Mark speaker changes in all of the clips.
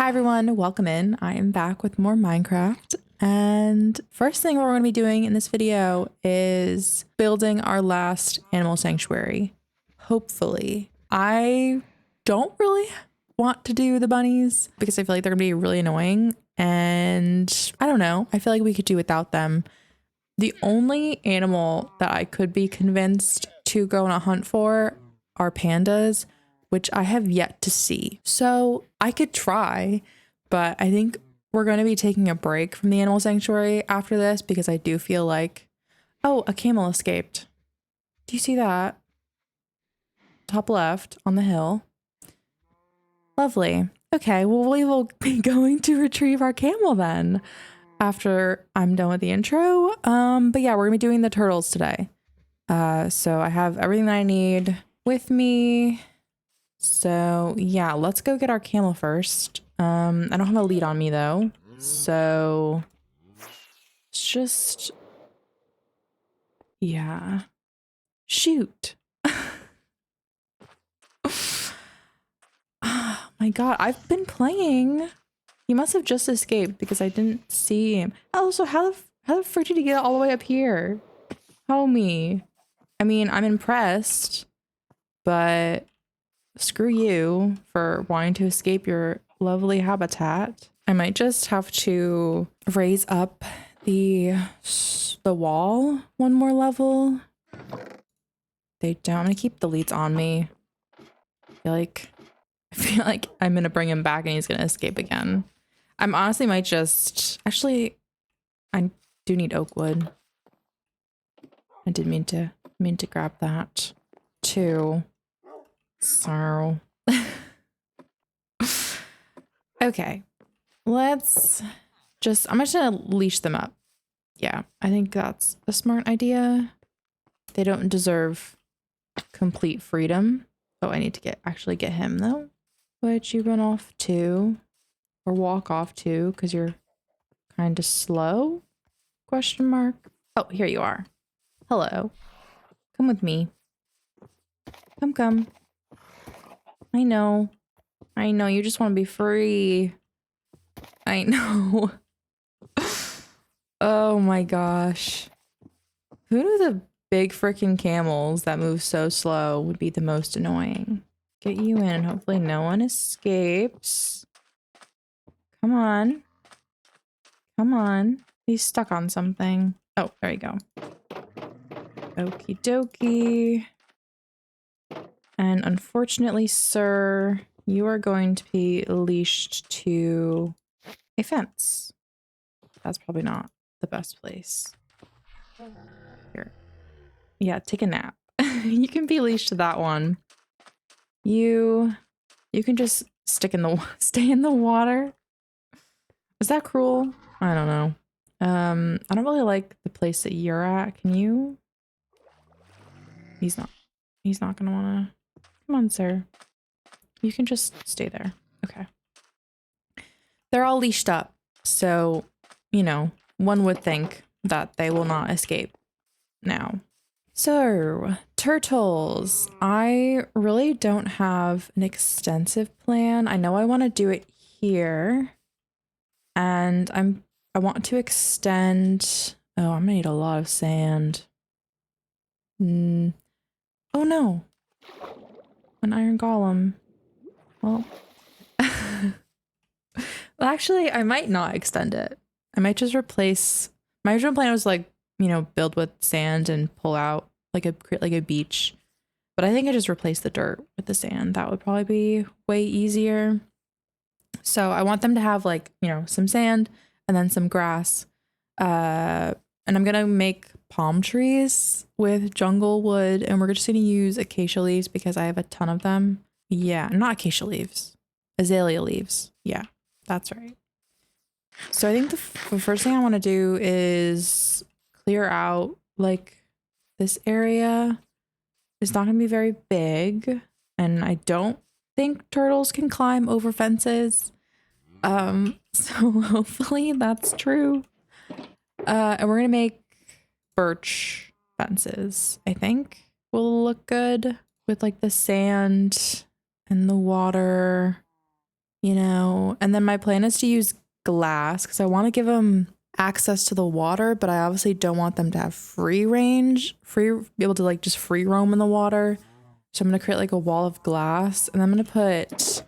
Speaker 1: Hi everyone, welcome in. I am back with more Minecraft. And first thing we're going to be doing in this video is building our last animal sanctuary. Hopefully. I don't really want to do the bunnies because I feel like they're going to be really annoying. And I don't know. I feel like we could do without them. The only animal that I could be convinced to go on a hunt for are pandas, which I have yet to see. So I could try, but I think we're going to be taking a break from the animal sanctuary after this because I do feel like, oh, a camel escaped. Do you see that? Top left on the hill. Lovely. Okay, well, we will be going to retrieve our camel then after I'm done with the intro. But yeah, we're gonna be doing the turtles today. So I have everything that I need with me. So yeah, let's go get our camel first. I don't have a lead on me though. So it's just, yeah, shoot. Oh my God, I've been playing. He must have just escaped because I didn't see him. Also, how the frick did he get all the way up here? Homie. I mean, I'm impressed, but screw you for wanting to escape your lovely habitat. I might just have to raise up the wall one more level. They don't. I'm gonna keep the leads on me. I feel like I'm gonna bring him back and he's gonna escape again. I'm honestly might just actually. I do need oak wood. I did mean to grab that too. So okay, let's just, I'm just gonna leash them up. Yeah, I think that's a smart idea. They don't deserve complete freedom. Oh, I need to actually get him though. Would you run off too? Or walk off too, because you're kind of slow? Question mark. Oh, here you are. Hello. Come with me. Come. I know. You just want to be free. I know. Oh my gosh. Who knew the big freaking camels that move so slow would be the most annoying? Get you in and hopefully no one escapes. Come on. Come on. He's stuck on something. Oh, there you go. Okie dokie. And unfortunately, sir, you are going to be leashed to a fence. That's probably not the best place. Here. Yeah, take a nap. You can be leashed to that one. You can just stay in the water. Is that cruel? I don't know. I don't really like the place that you're at. Can you? He's not gonna wanna. Come on, sir. You can just stay there. Okay. They're all leashed up, so, you know, one would think that they will not escape now. So, turtles. I really don't have an extensive plan. I know I want to do it here. And I want to extend. Oh, I'm gonna need a lot of sand. Oh no. An iron golem. Well. Well, actually, I might not extend it. I might just replace. My original plan was like, you know, build with sand and pull out create like a beach. But I think I just replace the dirt with the sand. That would probably be way easier. So I want them to have like, you know, some sand and then some grass. And I'm gonna make palm trees with jungle wood, and we're just gonna use acacia leaves because I have a ton of them. Yeah, not acacia leaves, azalea leaves. Yeah, that's right. So I think the first thing I want to do is clear out like this area. It's not gonna be very big, and I don't think turtles can climb over fences. So hopefully that's true. And we're gonna make birch fences. I think will look good with like the sand and the water. you know, and then my plan is to use glass because I want to give them access to the water, but I obviously don't want them to have free range, be able to like just free roam in the water. So I'm going to create like a wall of glass, and I'm going to put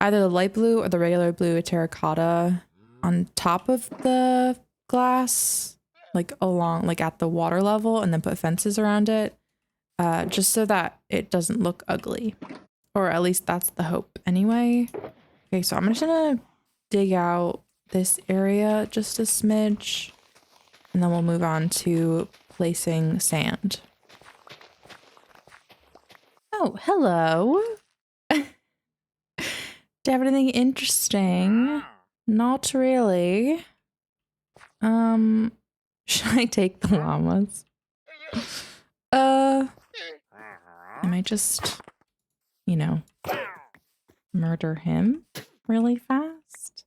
Speaker 1: either the light blue or the regular blue terracotta on top of the glass, like along, like at the water level, and then put fences around it, just so that it doesn't look ugly. Or at least that's the hope anyway. Okay, so I'm just gonna dig out this area just a smidge, and then we'll move on to placing sand. Oh, hello. Do you have anything interesting? Not really. Should I take the llamas? I might just, you know, murder him really fast.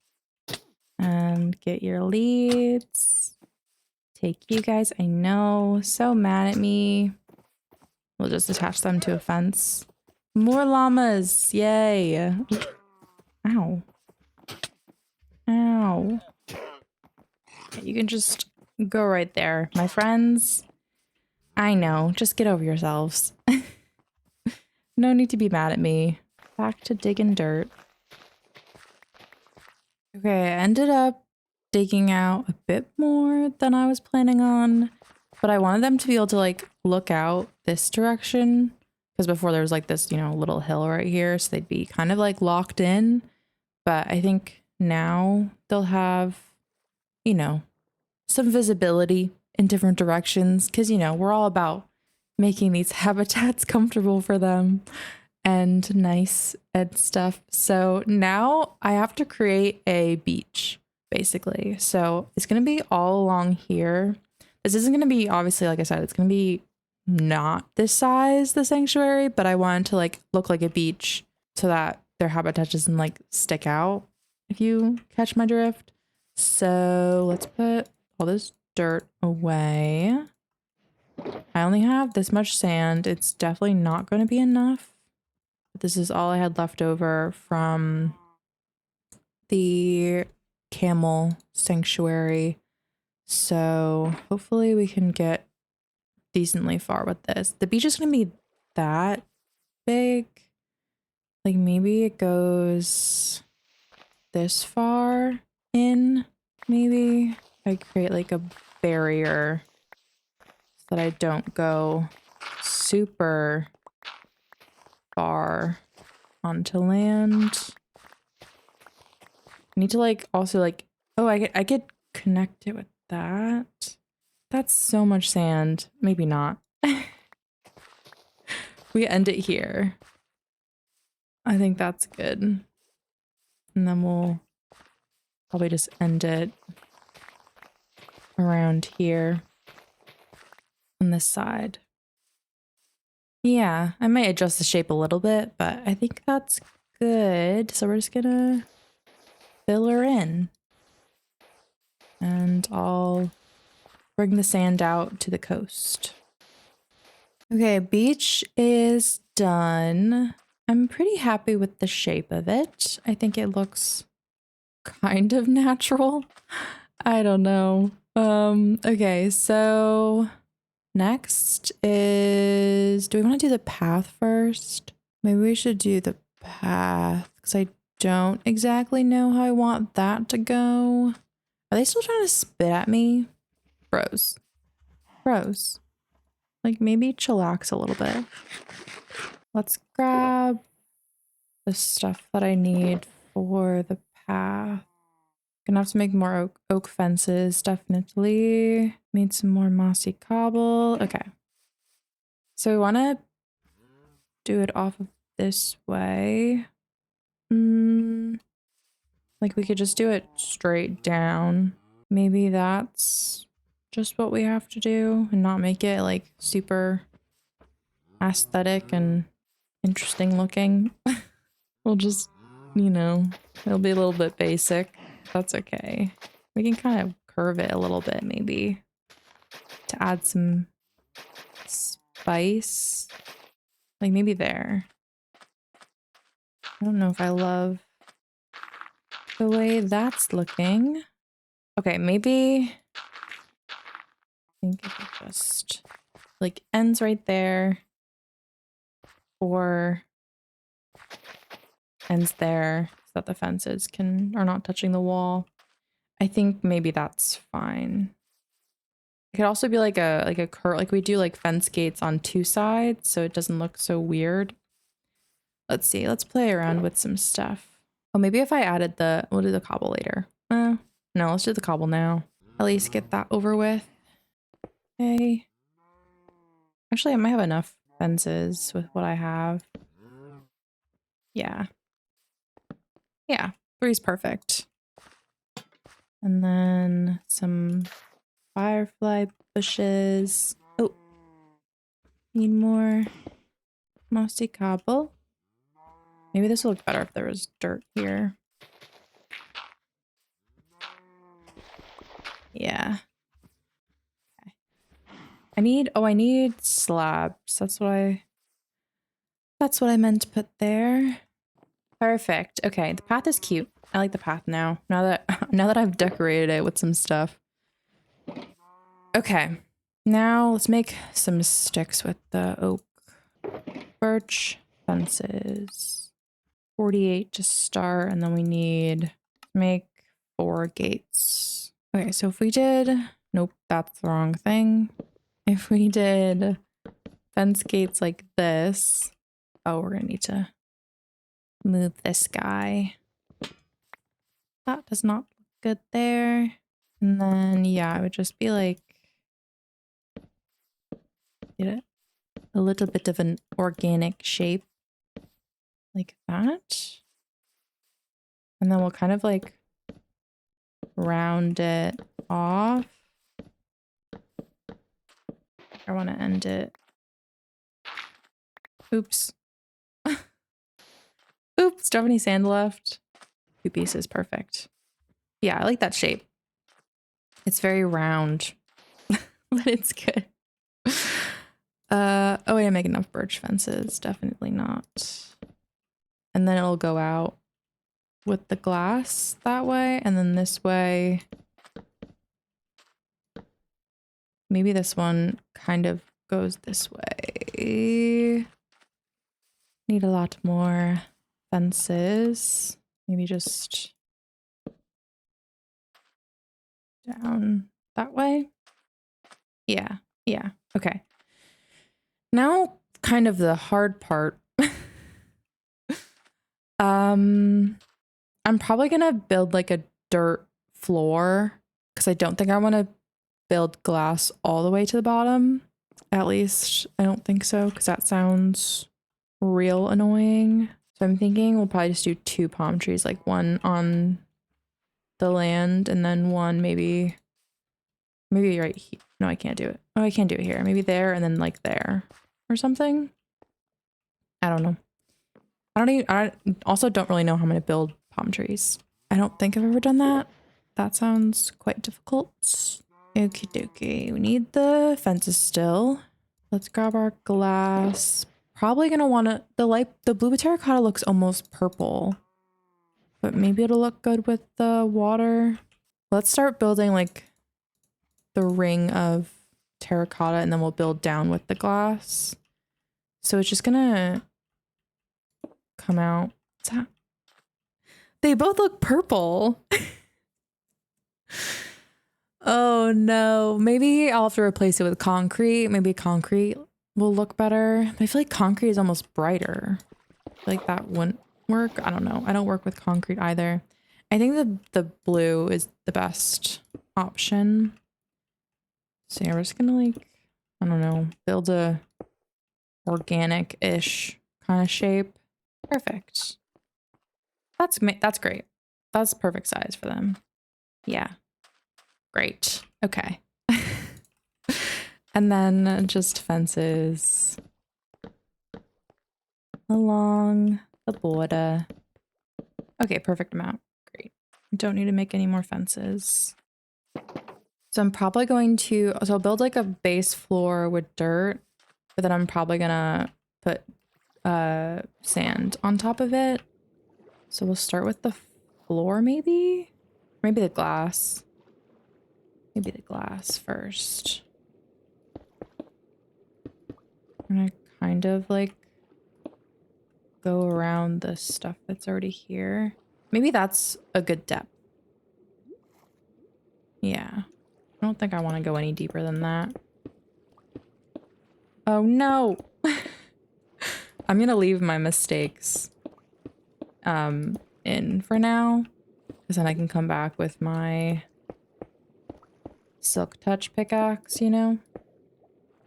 Speaker 1: And get your leads. Take you guys. I know. So mad at me. We'll just attach them to a fence. More llamas. Yay. Ow. Ow. You can just go right there. My friends, I know. Just get over yourselves. No need to be mad at me. Back to digging dirt. Okay, I ended up digging out a bit more than I was planning on, but I wanted them to be able to like look out this direction because before there was like this, you know, little hill right here, so they'd be kind of like locked in. But I think now they'll have, you know, some visibility in different directions because, you know, we're all about making these habitats comfortable for them and nice and stuff. So now I have to create a beach, basically. So it's going to be all along here. This isn't going to be, obviously, like I said, it's going to be not this size, the sanctuary, but I want it to like look like a beach so that their habitat doesn't like stick out, if you catch my drift. So let's put all this dirt away. I only have this much sand. It's definitely not going to be enough. This is all I had left over from the camel sanctuary. So hopefully we can get decently far with this. The beach is going to be that big. Like maybe it goes this far in, maybe. I create like a barrier so that I don't go super far onto land. I need to like also like, oh, I could connect it with that. That's so much sand. Maybe not. We end it here. I think that's good. And then we'll probably just end it around here on this side. Yeah, I might adjust the shape a little bit, but I think that's good. So we're just gonna fill her in. And I'll bring the sand out to the coast. Okay, beach is done. I'm pretty happy with the shape of it. I think it looks kind of natural. I don't know. Okay, so next is, do we want to do the path first? Maybe we should do the path because I don't exactly know how I want that to go. Are they still trying to spit at me? Bros. Bros. Like maybe chillax a little bit. Let's grab the stuff that I need for the path. Gonna have to make more oak fences, definitely. Need some more mossy cobble. Okay. So we want to do it off of this way. Like we could just do it straight down. Maybe that's just what we have to do and not make it like super aesthetic and interesting looking. We'll just, you know, it'll be a little bit basic. That's okay. We can kind of curve it a little bit maybe to add some spice. Like maybe there. I don't know if I love the way that's looking. Okay, maybe I think if it just like ends right there or ends there so that the fences are not touching the wall. I think maybe that's fine. It could also be like a curve, like we do like fence gates on two sides so it doesn't look so weird. Let's see, let's play around with some stuff. Oh, maybe if I added we'll do the cobble later. No, let's do the cobble now. At least get that over with. Okay. Actually, I might have enough fences with what I have. Yeah. Yeah, 3's perfect. And then some firefly bushes. Oh, need more mossy cobble. Maybe this will look better if there was dirt here. Yeah. Okay. I need slabs. That's what I meant to put there. Perfect. Okay, the path is cute. I like the path now. Now that I've decorated it with some stuff. Okay. Now let's make some sticks with the oak. Birch fences. 48 to start, and then we need make 4 gates. Okay, so if we did, nope, that's the wrong thing. If we did fence gates like this, oh, we're gonna need to move this guy. That does not look good there. And then, yeah, it would just be like, get it? A little bit of an organic shape like that. And then we'll kind of like round it off. I want to end it. Oops. Oops, do I have any sand left? 2 pieces, perfect. Yeah, I like that shape. It's very round, but it's good. Oh, I didn't make enough birch fences. Definitely not. And then it'll go out with the glass that way, and then this way. Maybe this one kind of goes this way. Need a lot more fences. Maybe just down that way. Yeah, yeah, okay. Now, kind of the hard part. I'm probably gonna build like a dirt floor because I don't think I want to build glass all the way to the bottom. At least I don't think so, because that sounds real annoying. So I'm thinking we'll probably just do 2 palm trees, like one on the land and then one maybe right here. No, I can't do it. Oh, I can't do it here. Maybe there and then like there or something. I don't know. I also don't really know how I'm going to build palm trees. I don't think I've ever done that. That sounds quite difficult. Okie dokie. We need the fences still. Let's grab our glass. Probably gonna want to, the blue terracotta looks almost purple, but maybe it'll look good with the water. Let's start building like the ring of terracotta and then we'll build down with the glass. So it's just gonna come out. They both look purple. Oh no, maybe I'll have to replace it with concrete. Maybe concrete will look better. But I feel like concrete is almost brighter. Like that wouldn't work. I don't know. I don't work with concrete either. I think the blue is the best option. So yeah, we're just gonna like, I don't know, build a organic-ish kind of shape. Perfect. That's great. That's perfect size for them. Yeah. Great. Okay. And then just fences along the border. Okay, perfect amount. Great. Don't need to make any more fences. So I'm probably going to, so I'll build like a base floor with dirt, but then I'm probably gonna put sand on top of it. So we'll start with the floor, maybe? Maybe the glass. Maybe the glass first. I'm gonna kind of like go around the stuff that's already here. Maybe that's a good depth. Yeah. I don't think I want to go any deeper than that. Oh no! I'm gonna leave my mistakes in for now, because then I can come back with my silk touch pickaxe, you know?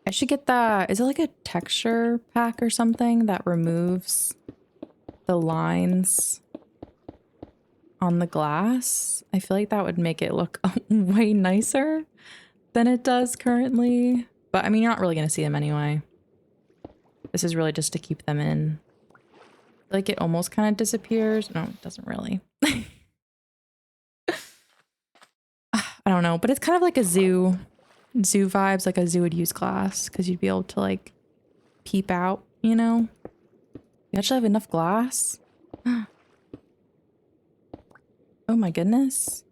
Speaker 1: I should get that. Is it like a texture pack or something that removes the lines on the glass? I feel like that would make it look way nicer than it does currently. But I mean, you're not really going to see them anyway. This is really just to keep them in. Like it almost kind of disappears. No, it doesn't really. I don't know, but it's kind of like a zoo vibes, like a zoo would use glass because you'd be able to like peep out, you know? You actually have enough glass? Oh my goodness.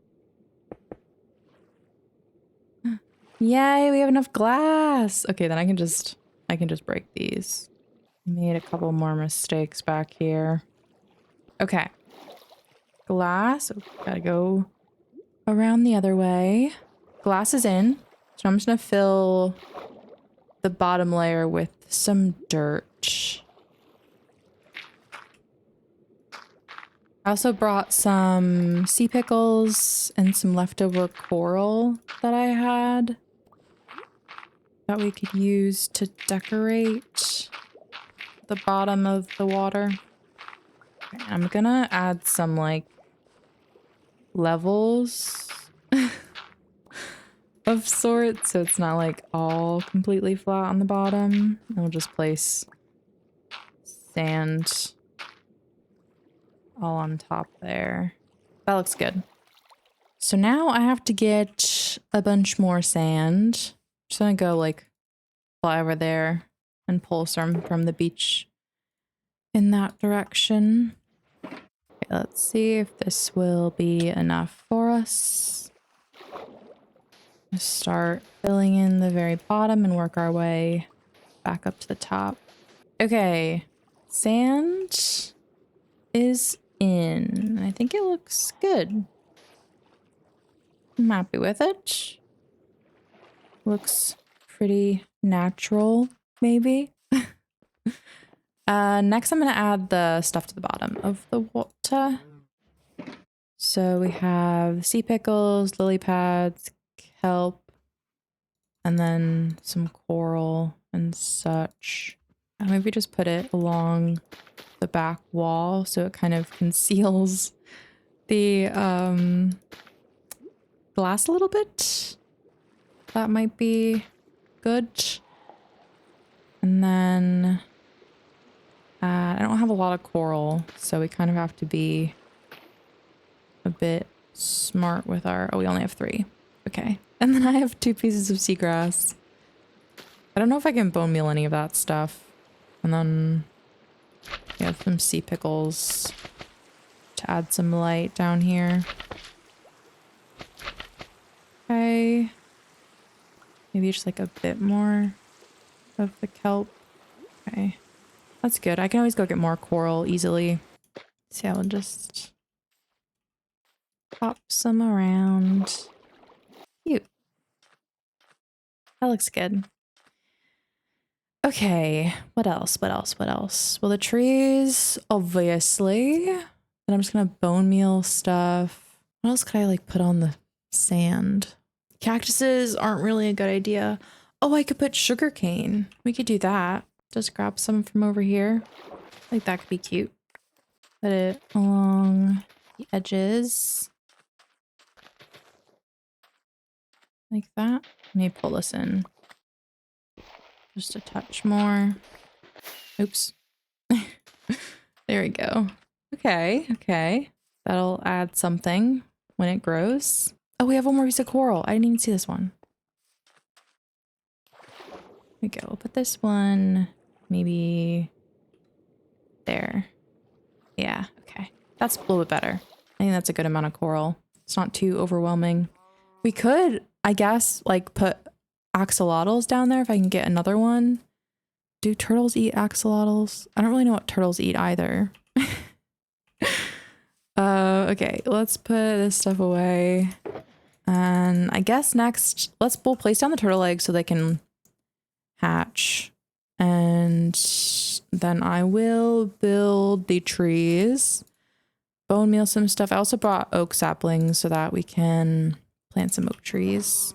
Speaker 1: Yay, we have enough glass. Okay, then I can just break these. Made a couple more mistakes back here. Okay. Glass. Oh, gotta go around the other way. Glass is in. So I'm just gonna fill the bottom layer with some dirt. I also brought some sea pickles and some leftover coral that I had that we could use to decorate the bottom of the water. Okay, I'm gonna add some like levels of sorts so it's not like all completely flat on the bottom. I'll just place sand all on top there. That looks good. So now I have to get a bunch more sand. Just gonna go like fly over there and pull some from the beach in that direction. Okay, let's see if this will be enough for us. Start filling in the very bottom and work our way back up to the top. Okay, sand is in. I think it looks good. I'm happy with it. Looks pretty natural, maybe. Next I'm gonna add the stuff to the bottom of the water. So we have sea pickles, lily pads, kelp, and then some coral and such. And maybe just put it along the back wall so it kind of conceals the glass a little bit. That might be good. And then I don't have a lot of coral, so we kind of have to be a bit smart with our... Oh, we only have 3. Okay. And then I have 2 pieces of seagrass. I don't know if I can bone meal any of that stuff. And then we have some sea pickles to add some light down here. Okay. Maybe just like a bit more of the kelp. Okay. That's good. I can always go get more coral easily. So I'll just pop some around. Cute. That looks good. Okay, what else? What else? What else? Well, the trees, obviously. Then I'm just gonna bone meal stuff. What else could I like put on the sand? Cactuses aren't really a good idea. Oh, I could put sugar cane. We could do that. Just grab some from over here. I think that could be cute. Put it along the edges. Like that. Let me pull this in. Just a touch more. Oops. There we go. Okay, okay. That'll add something when it grows. Oh, we have one more piece of coral. I didn't even see this one. There we go. We'll put this one maybe there. Yeah, okay. That's a little bit better. I think that's a good amount of coral. It's not too overwhelming. We could, I guess, like put axolotls down there if I can get another one. Do turtles eat axolotls? I don't really know what turtles eat either. Okay, let's put this stuff away. And I guess next, we'll place down the turtle eggs so they can hatch. And then I will build the trees, bone meal some stuff. I also brought oak saplings so that we can plant some oak trees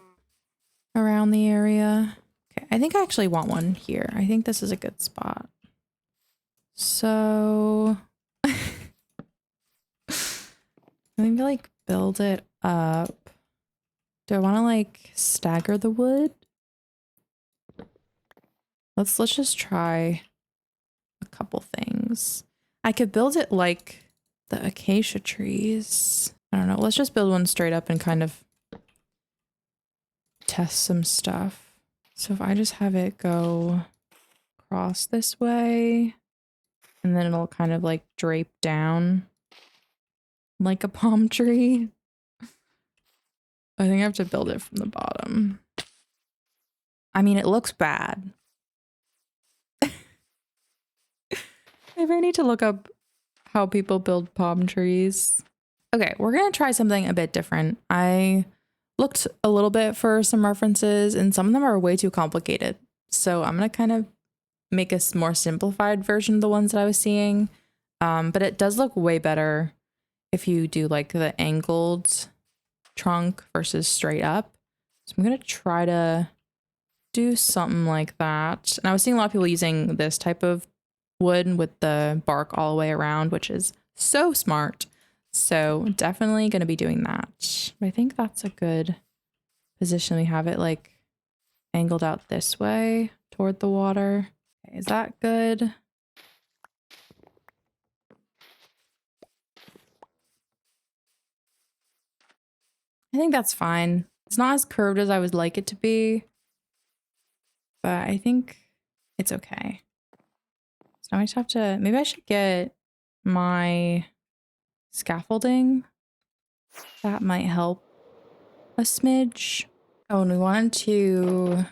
Speaker 1: around the area. Okay, I think I actually want one here. I think this is a good spot. So maybe like build it up. Do I want to like stagger the wood? Let's just try a couple things. I could build it like the acacia trees. I don't know. Let's just build one straight up and kind of test some stuff. So if I just have it go across this way, and then it'll kind of like drape down like a palm tree. I think I have to build it from the bottom. I mean, it looks bad. Maybe I need to look up how people build palm trees. Okay, we're gonna try something a bit different. I looked a little bit for some references and some of them are way too complicated. So I'm gonna kind of make a more simplified version of the ones that I was seeing. But it does look way better if you do like the angled trunk versus straight up. So I'm gonna try to do something like that. And I was seeing a lot of people using this type of wood with the bark all the way around, which is so smart. So definitely going to be doing that. But I think that's a good position. We have it like angled out this way toward the water. Okay, is that good? I think that's fine. It's not as curved as I would like it to be, but I think it's okay. So now I just have to, maybe I should get my scaffolding. That might help a smidge. Oh, and we wanted to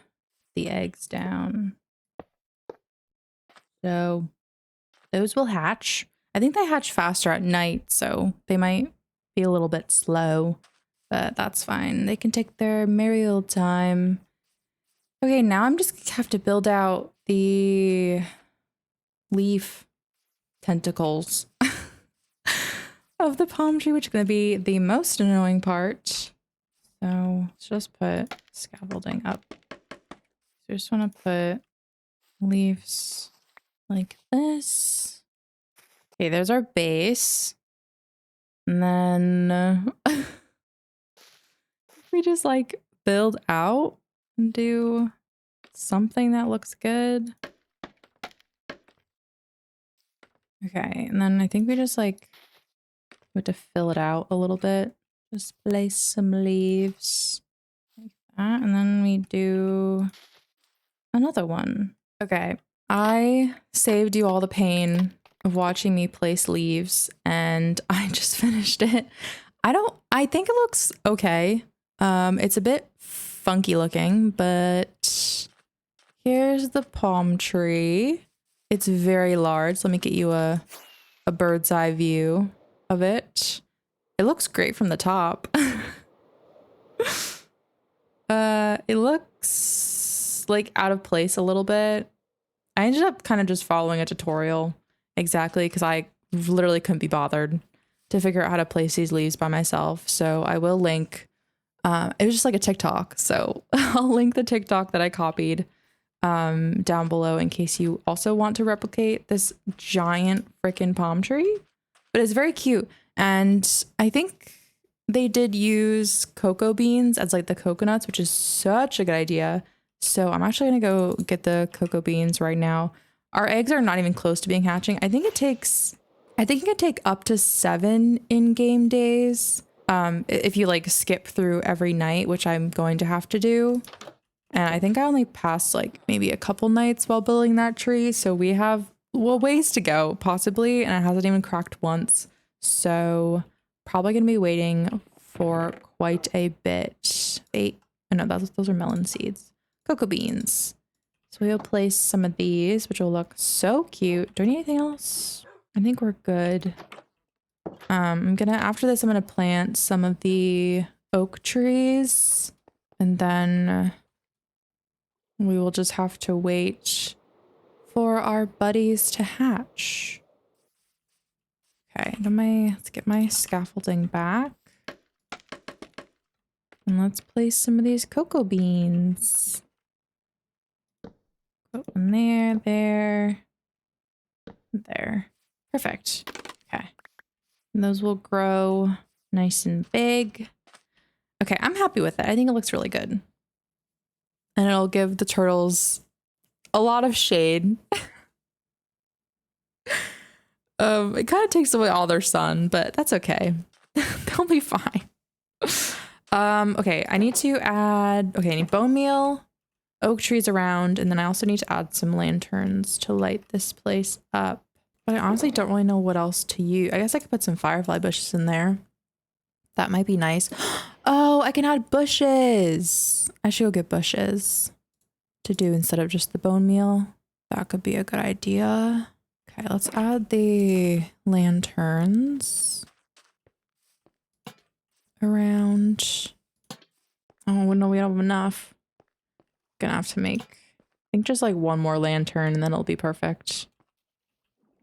Speaker 1: the eggs down. So those will hatch. I think they hatch faster at night, so they might be a little bit slow, but that's fine. They can take their merry old time. Okay, now I'm just have to build out the leaf tentacles of the palm tree, which is going to be the most annoying part. So let's just put scaffolding up. So I just want to put leaves like this. Okay, there's our base. And then we just like build out and do something that looks good. Okay, and then I think we just like have to fill it out a little bit. Just place some leaves like that, and then we do another one. Okay, I saved you all the pain of watching me place leaves, and I just finished it. I think it looks okay. It's a bit funky looking, but here's the palm tree. It's very large. Let me get you a bird's eye view of it. It looks great from the top. It looks like out of place a little bit. I ended up kind of just following a tutorial exactly because I literally couldn't be bothered to figure out how to place these leaves by myself. So I will link, it was just like a TikTok. So I'll link the TikTok that I copied down below in case you also want to replicate this giant freaking palm tree. But it's very cute. And I think they did use cocoa beans as like the coconuts, which is such a good idea. So I'm actually gonna go get the cocoa beans right now. Our eggs are not even close to being hatching. I think it can take up to 7 in-game days if you like skip through every night, which I'm going to have to do. And I think I only passed like maybe a couple nights while building that tree. So we have ways to go possibly. And it hasn't even cracked once. So probably going to be waiting for quite a bit. No, those are melon seeds. Cocoa beans. So we'll place some of these, which will look so cute. Do I need anything else? I think we're good. After this, I'm gonna plant some of the oak trees, and then we will just have to wait for our buddies to hatch. Okay, let's get my scaffolding back. And let's place some of these cocoa beans. Put one there. Perfect. Okay. And those will grow nice and big. Okay, I'm happy with it. I think it looks really good. And it'll give the turtles a lot of shade. It kind of takes away all their sun, but that's okay. They'll be fine. Okay, I need bone meal, oak trees around, and then I also need to add some lanterns to light this place up. But I honestly don't really know what else to use. I guess I could put some firefly bushes in there. That might be nice. Oh, I can add bushes. I should go get bushes to do instead of just the bone meal. That could be a good idea. Okay, let's add the lanterns around. Oh, no, we don't have enough. Gonna have to make, I think, just like one more lantern and then it'll be perfect.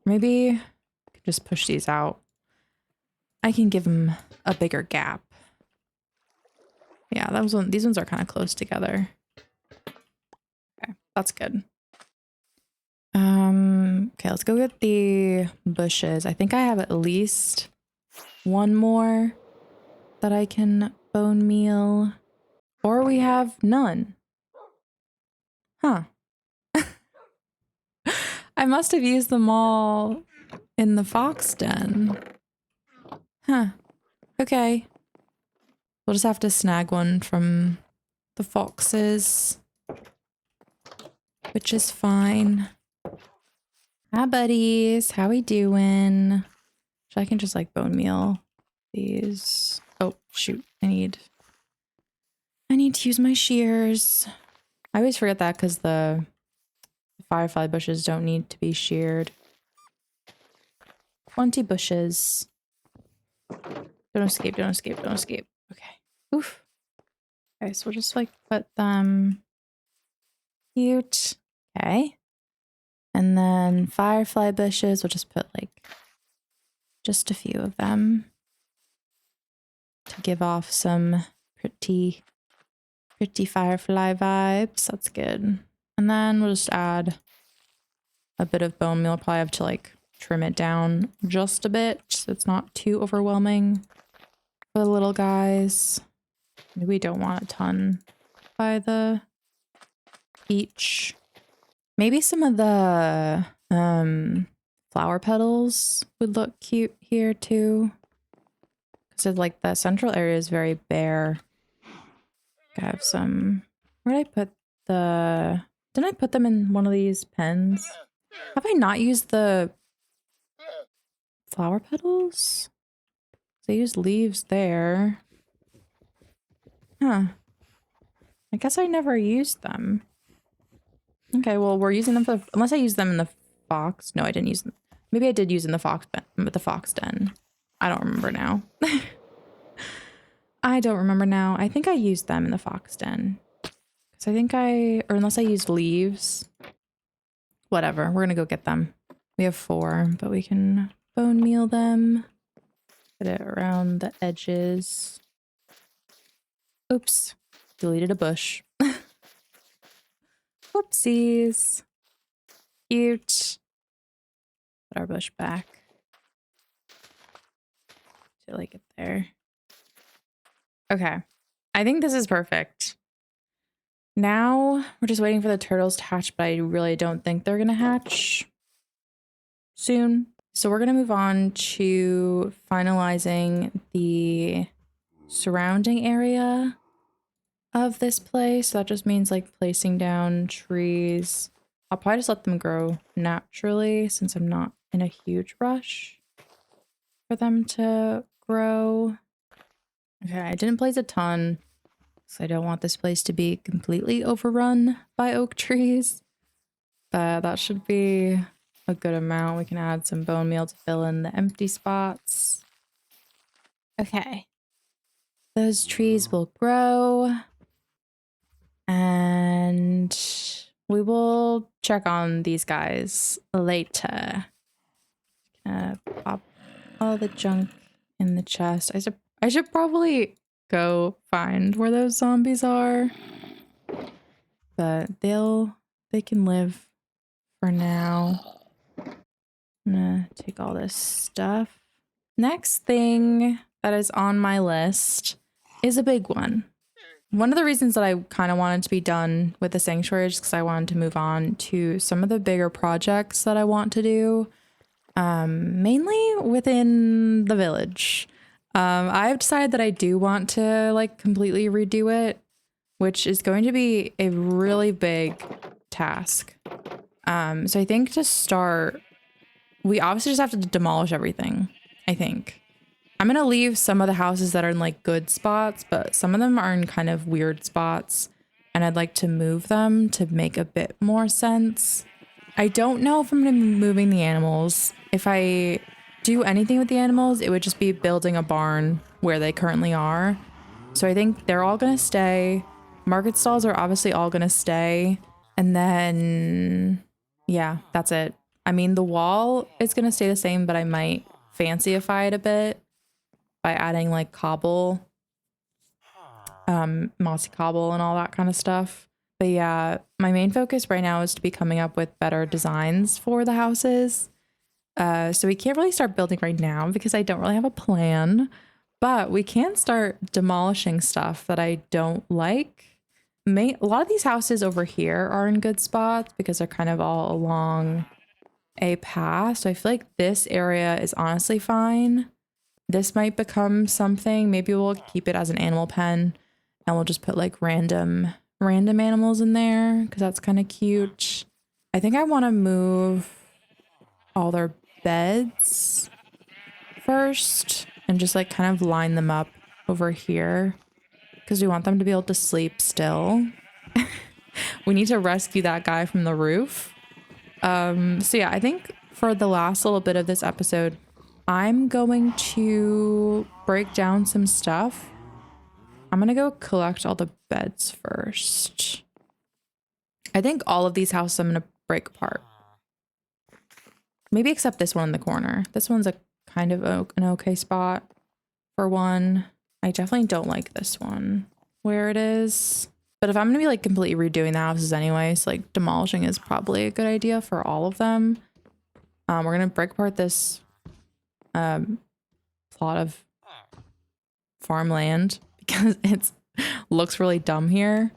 Speaker 1: Maybe I could just push these out. I can give them a bigger gap. Yeah, these ones are kind of close together. Okay, that's good. Okay, let's go get the bushes. I think I have at least one more that I can bone meal. Or we have none. Huh. I must have used them all in the fox den. Huh. Okay. We'll just have to snag one from the foxes. Which is fine. Hi, buddies. How we doing? So I can just like bone meal these. Oh, shoot. I need to use my shears. I always forget that because the firefly bushes don't need to be sheared. 20 bushes. Don't escape, don't escape, don't escape. Okay. Oof. Okay, so we'll just like put them cute. Okay. And then firefly bushes, we'll just put like just a few of them to give off some pretty firefly vibes. That's good. And then we'll just add a bit of bone meal. Probably have to like trim it down just a bit so it's not too overwhelming for the little guys. Maybe we don't want a ton by the each. Maybe some of the flower petals would look cute here too. Because like the central area is very bare. I have some. Where did I put the? Didn't I put them in one of these pens? Have I not used the flower petals? They use leaves there. Huh. I guess I never used them. Okay, well, we're using them for unless I used them in the fox. No, I didn't use them. Maybe I did use in the fox den. I don't remember now. I don't remember now. I think I used them in the fox den. Because I think or unless I used leaves. Whatever, we're gonna go get them. We have 4, but we can bone meal them. Put it around the edges. Oops, deleted a bush. Whoopsies. Cute. Put our bush back. To like it there. Okay. I think this is perfect. Now we're just waiting for the turtles to hatch, but I really don't think they're gonna hatch soon. So we're gonna move on to finalizing the surrounding area of this place. So that just means like placing down trees. I'll probably just let them grow naturally since I'm not in a huge rush for them to grow. Okay, I didn't place a ton, so I don't want this place to be completely overrun by oak trees. But that should be a good amount. We can add some bone meal to fill in the empty spots. Okay. Those trees will grow. And we will check on these guys later. Pop all the junk in the chest. I should probably go find where those zombies are. But they can live for now. I'm gonna take all this stuff. Next thing that is on my list is a big one. One of the reasons that I kind of wanted to be done with the sanctuary is because I wanted to move on to some of the bigger projects that I want to do, mainly within the village. I've decided that I do want to like completely redo it, which is going to be a really big task. So I think to start, we obviously just have to demolish everything, I think. I'm going to leave some of the houses that are in like good spots, but some of them are in kind of weird spots, and I'd like to move them to make a bit more sense. I don't know if I'm going to be moving the animals. If I do anything with the animals, it would just be building a barn where they currently are. So I think they're all going to stay. Market stalls are obviously all going to stay. And then, yeah, that's it. I mean, the wall is going to stay the same, but I might fancyify it a bit by adding like cobble, mossy cobble and all that kind of stuff. But yeah, my main focus right now is to be coming up with better designs for the houses. So we can't really start building right now because I don't really have a plan, but we can start demolishing stuff that I don't like. A lot of these houses over here are in good spots because they're kind of all along a path. So I feel like this area is honestly fine. This might become something. Maybe we'll keep it as an animal pen and we'll just put like random animals in there because that's kind of cute. I think I want to move all their beds first and just like kind of line them up over here because we want them to be able to sleep still. We need to rescue that guy from the roof. So yeah, I think for the last little bit of this episode, I'm going to break down some stuff. I'm going to go collect all the beds first. I think all of these houses I'm going to break apart. Maybe except this one in the corner. This one's a kind of an okay spot for one. I definitely don't like this one where it is. But if I'm going to be like completely redoing the houses anyways, like demolishing is probably a good idea for all of them. We're going to break apart this plot of farmland because it looks really dumb here,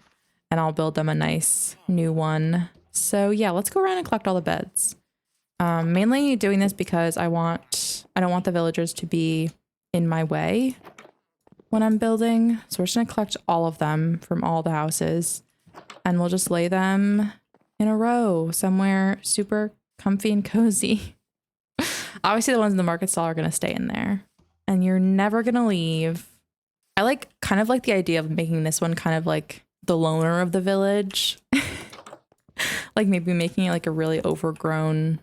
Speaker 1: and I'll build them a nice new one. So yeah, let's go around and collect all the beds. Mainly doing this because I don't want the villagers to be in my way when I'm building. So we're just gonna collect all of them from all the houses and we'll just lay them in a row somewhere super comfy and cozy. Obviously the ones in the market stall are going to stay in there and you're never going to leave. I kind of like the idea of making this one kind of like the loner of the village. Like maybe making it like a really overgrown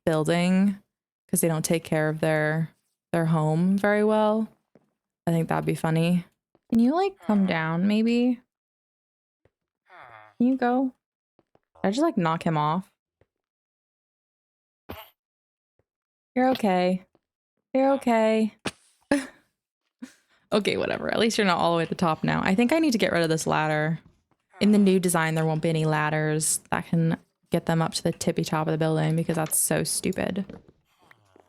Speaker 1: building because they don't take care of their home very well. I think that'd be funny. Can you like come down maybe? Can you go? Did I just like knock him off? You're okay. You're okay. Okay, whatever. At least you're not all the way at the top now. I think I need to get rid of this ladder. In the new design, there won't be any ladders that can get them up to the tippy top of the building because that's so stupid.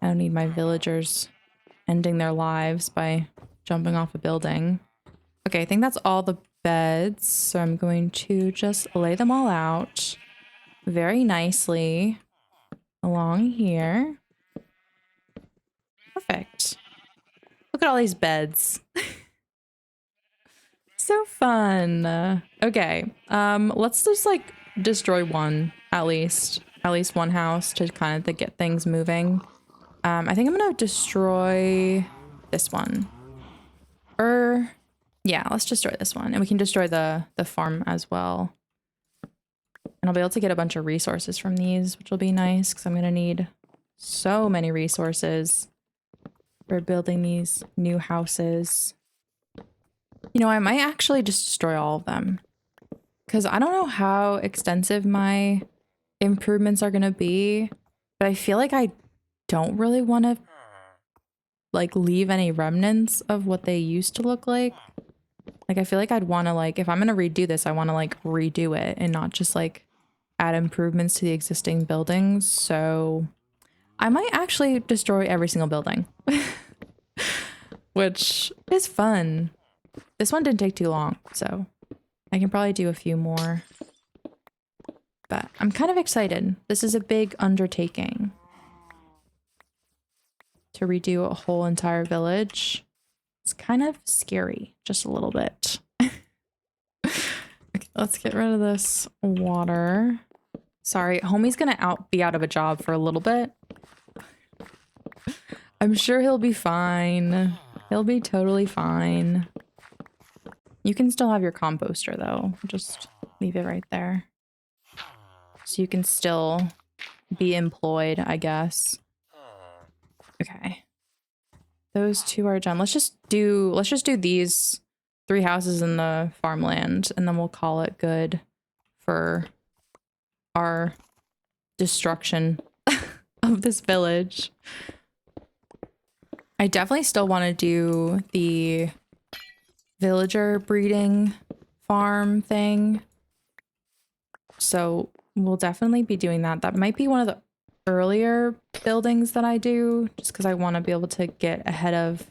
Speaker 1: I don't need my villagers ending their lives by jumping off a building. Okay, I think that's all the beds. So I'm going to just lay them all out very nicely along here. Perfect. Look at all these beds. So fun. Okay. Let's just like destroy one at least one house to kind of get things moving. I think I'm gonna destroy this one. Yeah, let's destroy this one. And we can destroy the farm as well. And I'll be able to get a bunch of resources from these, which will be nice because I'm going to need so many resources for building these new houses. You know, I might actually just destroy all of them because I don't know how extensive my improvements are going to be, but I feel like I don't really want to like leave any remnants of what they used to look like. Like, I feel like I'd want to like, if I'm going to redo this, I want to like redo it and not just like add improvements to the existing buildings. So I might actually destroy every single building, which is fun. This one didn't take too long, so I can probably do a few more. But I'm kind of excited. This is a big undertaking to redo a whole entire village. It's kind of scary, just a little bit. Okay, let's get rid of this water. Sorry, homie's gonna be out of a job for a little bit. I'm sure he'll be fine. He'll be totally fine. You can still have your composter though. Just leave it right there. So you can still be employed, I guess. Okay. Those two are done. Let's just do these 3 houses in the farmland and then we'll call it good for our destruction of this village. I definitely still want to do the villager breeding farm thing. So we'll definitely be doing that. That might be one of the earlier buildings that I do, just because I want to be able to get ahead of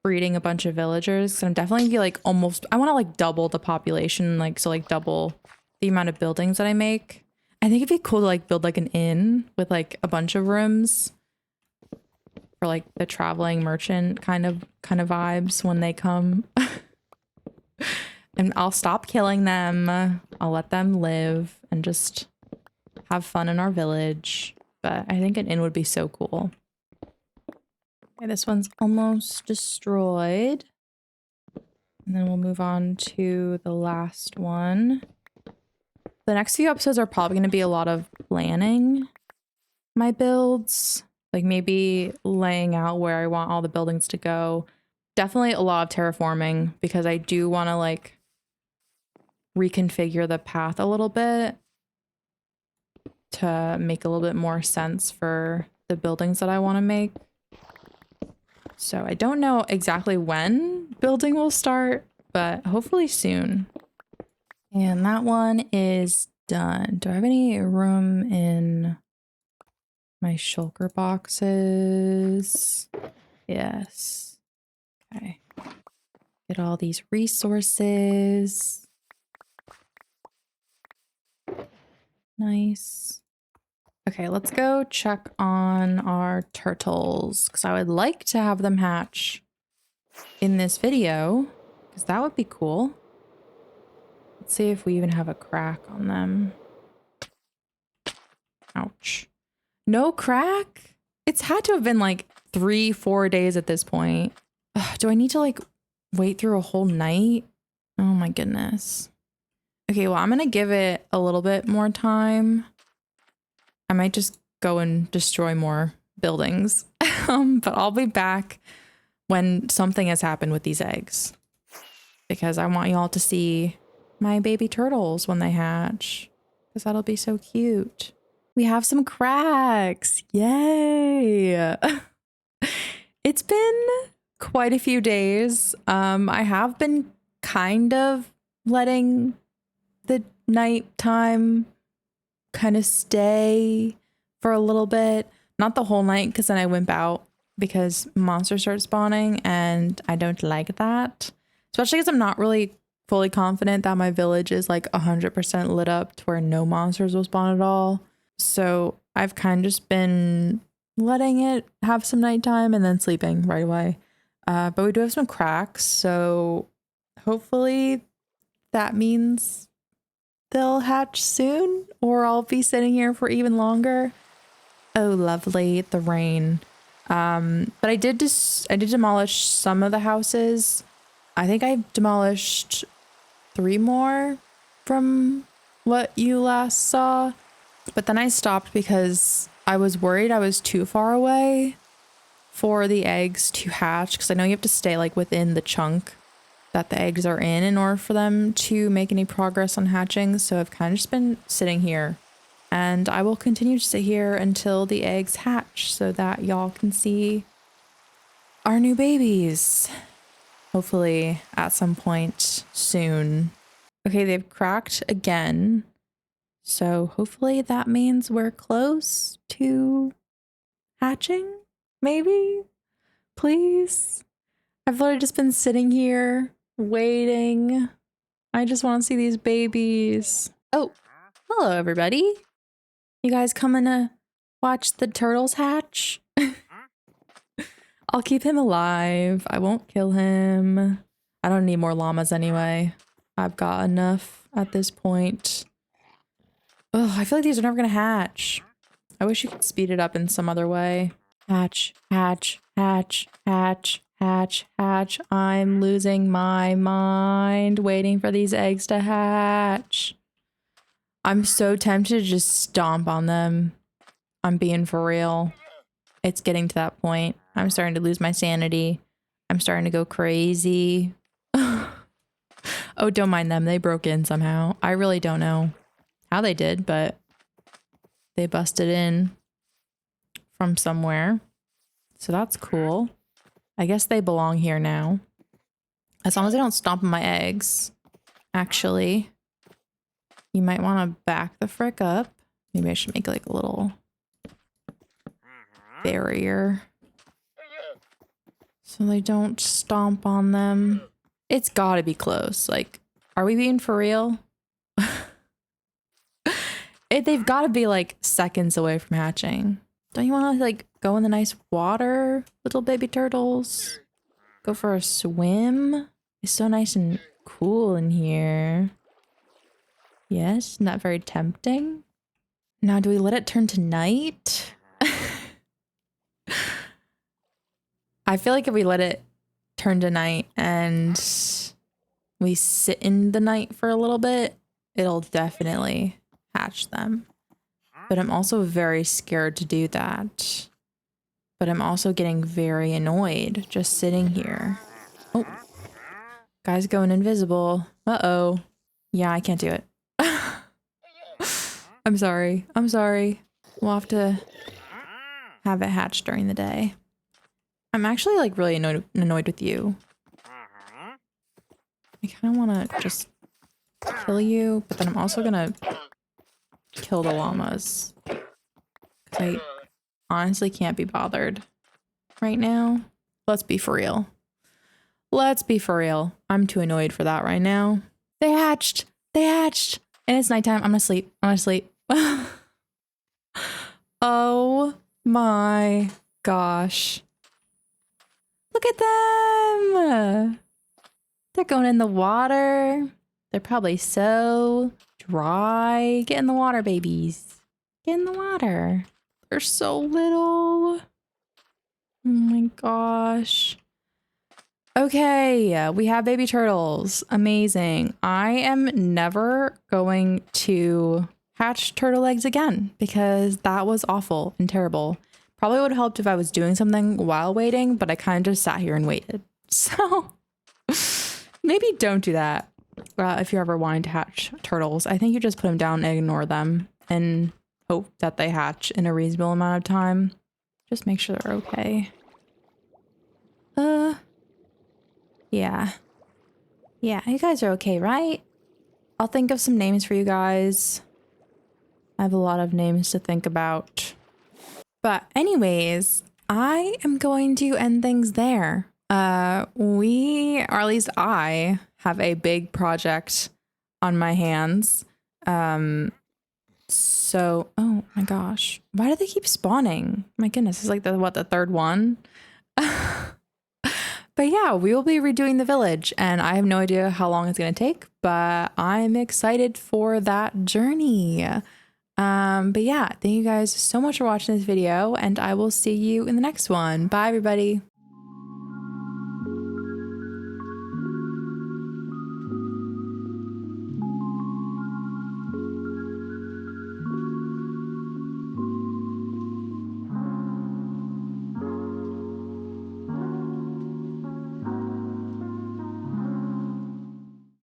Speaker 1: breeding a bunch of villagers. So I'm definitely like almost, I want to like double the population, like so like double the amount of buildings that I make. I think it'd be cool to like build like an inn with like a bunch of rooms for like the traveling merchant kind of vibes when they come. And I'll stop killing them. I'll let them live and just have fun in our village. But I think an inn would be so cool. Okay, this one's almost destroyed. And then we'll move on to the last one. The next few episodes are probably going to be a lot of planning my builds. Like maybe laying out where I want all the buildings to go. Definitely a lot of terraforming because I do want to like reconfigure the path a little bit to make a little bit more sense for the buildings that I want to make. So I don't know exactly when building will start, but hopefully soon. And that one is done. Do I have any room in my shulker boxes? Yes. Okay. Get all these resources. Nice. Okay, let's go check on our turtles because I would like to have them hatch in this video because that would be cool. Let's see if we even have a crack on them. Ouch. No crack? It's had to have been like 3-4 days at this point. Ugh, do I need to like wait through a whole night? Oh my goodness. Okay, well, I'm gonna give it a little bit more time. I might just go and destroy more buildings. But I'll be back when something has happened with these eggs. Because I want y'all to see my baby turtles when they hatch. Because that'll be so cute. We have some cracks. Yay! It's been quite a few days. I have been kind of letting the nighttime kind of stay for a little bit. Not the whole night, because then I wimp out because monsters start spawning and I don't like that. Especially because I'm not really fully confident that my village is like 100% lit up to where no monsters will spawn at all. So I've kind of just been letting it have some nighttime and then sleeping right away. But we do have some cracks, so hopefully that means they'll hatch soon, or I'll be sitting here for even longer. Oh, lovely, the rain. But I did demolish some of the houses. I think I demolished 3 more from what you last saw. But then I stopped because I was worried I was too far away for the eggs to hatch. Because I know you have to stay like within the chunk that the eggs are in order for them to make any progress on hatching. So I've kind of just been sitting here. And I will continue to sit here until the eggs hatch so that y'all can see our new babies. Hopefully at some point soon. Okay, they've cracked again. So hopefully that means we're close to hatching, maybe? Please? I've literally just been sitting here waiting. I just want to see these babies. Oh, hello everybody. You guys coming to watch the turtles hatch? I'll keep him alive. I won't kill him. I don't need more llamas anyway. I've got enough at this point. Oh, I feel like these are never gonna hatch. I wish you could speed it up in some other way. Hatch, hatch, hatch, hatch, hatch, hatch. I'm losing my mind waiting for these eggs to hatch. I'm so tempted to just stomp on them. I'm being for real. It's getting to that point. I'm starting to lose my sanity. I'm starting to go crazy. Oh, don't mind them. They broke in somehow. I really don't know how they did, but they busted in from somewhere. So that's cool. I guess they belong here now. As long as they don't stomp on my eggs. Actually, you might want to back the frick up. Maybe I should make like a little barrier so they don't stomp on them. It's gotta be close. Like, are we being for real? They've gotta be like seconds away from hatching. Don't you want to like go in the nice water, little baby turtles? Go for a swim? It's so nice and cool in here. Yes, not very tempting. Now, do we let it turn to night? I feel like if we let it turn to night and we sit in the night for a little bit, it'll definitely hatch them. But I'm also very scared to do that. But I'm also getting very annoyed just sitting here. Oh, guy's going invisible. Uh-oh. Yeah, I can't do it. I'm sorry. I'm sorry. We'll have to have it hatch during the day. I'm actually like really annoyed with you. I kind of want to just kill you, but then I'm also gonna kill the llamas. Because I honestly can't be bothered right now. Let's be for real. Let's be for real. I'm too annoyed for that right now. They hatched! They hatched! And it's nighttime. I'm gonna sleep. I'm gonna sleep. Oh my gosh. Look at them! They're going in the water. They're probably so dry. Get in the water, babies. Get in the water. They're so little. Oh my gosh. Okay, we have baby turtles. Amazing. I am never going to hatch turtle eggs again because that was awful and terrible. Probably would have helped if I was doing something while waiting, but I kind of just sat here and waited. So maybe don't do that if you're ever wanting to hatch turtles. I think you just put them down and ignore them and hope that they hatch in a reasonable amount of time. Just make sure they're okay. Yeah. Yeah, you guys are okay, right? I'll think of some names for you guys. I have a lot of names to think about. But anyways, I am going to end things there. We, or at least I, have a big project on my hands. So, oh my gosh. Why do they keep spawning? My goodness, it's like the third one? But yeah, we will be redoing the village and I have no idea how long it's going to take, but I'm excited for that journey. But yeah, thank you guys so much for watching this video, and I will see you in the next one. Bye, everybody.